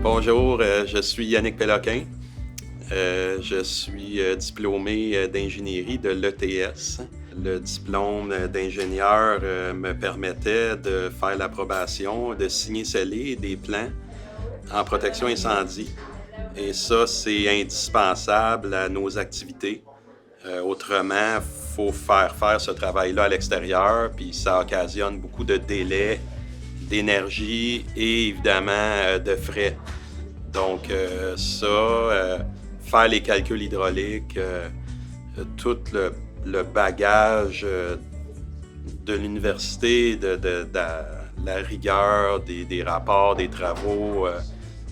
Bonjour, je suis Yannick Péloquin. Je suis diplômé d'ingénierie de l'ETS. Le diplôme d'ingénieur me permettait de faire l'approbation, de signer scellé des plans en protection incendie. Et ça, c'est indispensable à nos activités. Autrement, il faut faire ce travail-là à l'extérieur, puis ça occasionne beaucoup de délais, d'énergie et évidemment de frais. Donc faire les calculs hydrauliques, tout le bagage de l'université, de la rigueur, des rapports, des travaux,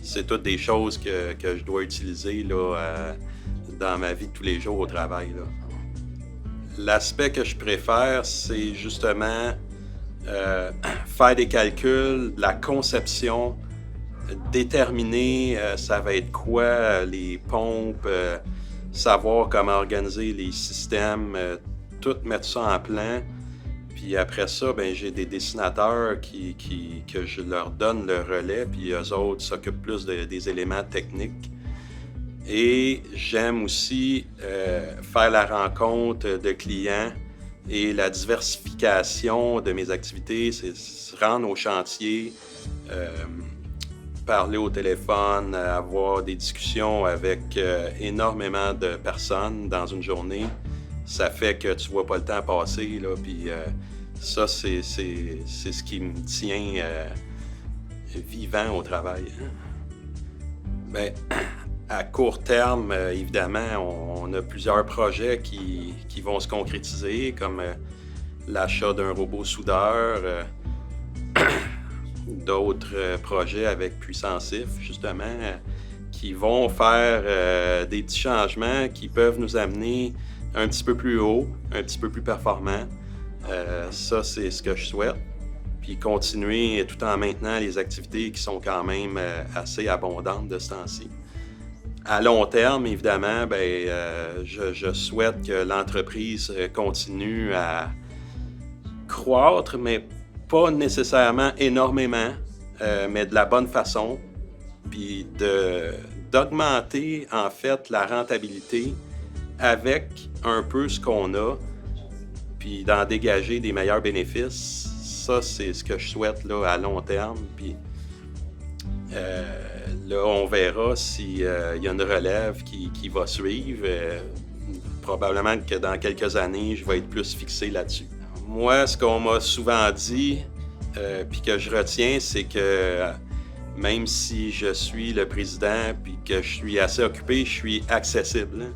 c'est toutes des choses que je dois utiliser là, dans ma vie de tous les jours au travail, là. L'aspect que je préfère, c'est justement faire des calculs, la conception, déterminer ça va être quoi, les pompes, savoir comment organiser les systèmes, tout mettre ça en plan. Puis après ça, ben j'ai des dessinateurs que je leur donne le relais, puis eux autres s'occupent plus des éléments techniques. Et j'aime aussi faire la rencontre de clients et la diversification de mes activités, c'est se rendre au chantier, parler au téléphone, avoir des discussions avec énormément de personnes dans une journée. Ça fait que tu vois pas le temps passer, là, puis ça, c'est ce qui me tient vivant au travail. Bien, à court terme, évidemment, on a plusieurs projets qui vont se concrétiser, comme l'achat d'un robot soudeur, d'autres projets avec Puissance-IF, justement, qui vont faire des petits changements qui peuvent nous amener un petit peu plus haut, un petit peu plus performant. Ça, c'est ce que je souhaite. Puis continuer tout en maintenant les activités qui sont quand même assez abondantes de ce temps-ci. À long terme, évidemment, je souhaite que l'entreprise continue à croître, mais pas nécessairement énormément, mais de la bonne façon, puis d'augmenter en fait la rentabilité avec un peu ce qu'on a, puis d'en dégager des meilleurs bénéfices. Ça, c'est ce que je souhaite là, à long terme. Puis là, on verra s'il y a une relève qui va suivre. Probablement que dans quelques années, je vais être plus fixé là-dessus. Moi, ce qu'on m'a souvent dit, puis que je retiens, c'est que même si je suis le président puis que je suis assez occupé, je suis accessible.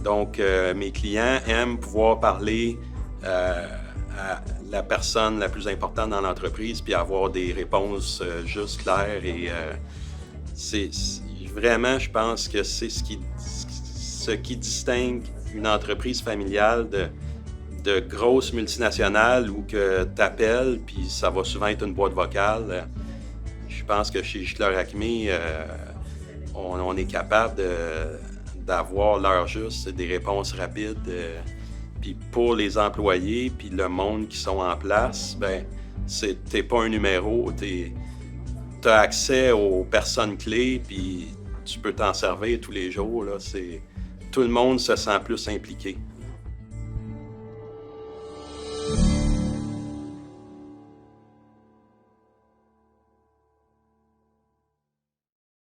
Donc, mes clients aiment pouvoir parler à la personne la plus importante dans l'entreprise puis avoir des réponses juste claires. Et c'est vraiment, je pense que c'est ce qui distingue une entreprise familiale de grosses multinationales où que tu appelles, puis ça va souvent être une boîte vocale. Je pense que chez Gicleur-Acmé, on est capable d'avoir l'heure juste, des réponses rapides. Puis pour les employés, puis le monde qui sont en place, t'es pas un numéro, t'as accès aux personnes clés, puis tu peux t'en servir tous les jours. Là, tout le monde se sent plus impliqué.